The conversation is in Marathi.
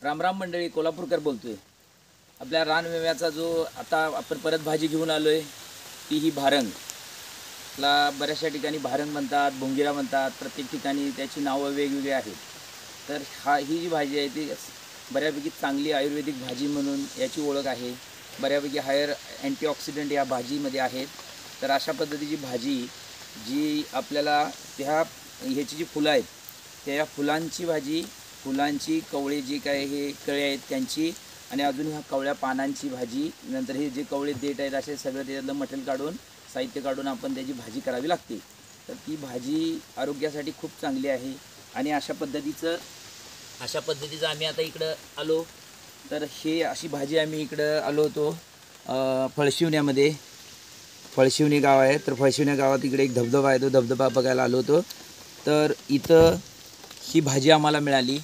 रामराम मंडळी, कोल्हापूरकर बोलतोय। आपल्या रानमेव्याचा जो आता आपण परत भाजी घेऊन आलोय ती ही भारंग। ला बऱ्याचशा ठिकाणी भारंग म्हणतात, भोंगिरा म्हणतात, प्रत्येक ठिकाणी त्याची नावं वेगवेगळी आहेत। तर ही जी भाजी आहे ती बऱ्यापैकी चांगली आयुर्वेदिक भाजी म्हणून याची ओळख आहे। बऱ्यापैकी हायर अँटीऑक्सिडंट या भाजीमध्ये आहेत। तर अशा पद्धतीची भाजी जी आपल्याला ह्याची जी फुलं आहेत त्या फुलांची भाजी, फुलांची कवळे जी काय हे कळे आहेत त्यांची, आणि अजून ह्या कवळ्या पानांची भाजी, नंतर हे जे कवळे देठ आहेत असे सगळं त्याच्यातलं मटेरियल काढून, साहित्य काढून आपण त्याची भाजी करावी लागते। तर ती भाजी आरोग्यासाठी खूप चांगली आहे। आणि अशा पद्धतीचं आम्ही आता इकडं आलो। तर हे अशी भाजी आम्ही इकडं आलो होतो फळशिवण्यामध्ये। फळशिवणी गाव आहे, तर फळशिवण्या गावात इकडे एक धबधबा आहे, तो धबधबा बघायला आलो होतो। तर इथं ही भाजी आम्हाला मिळाली।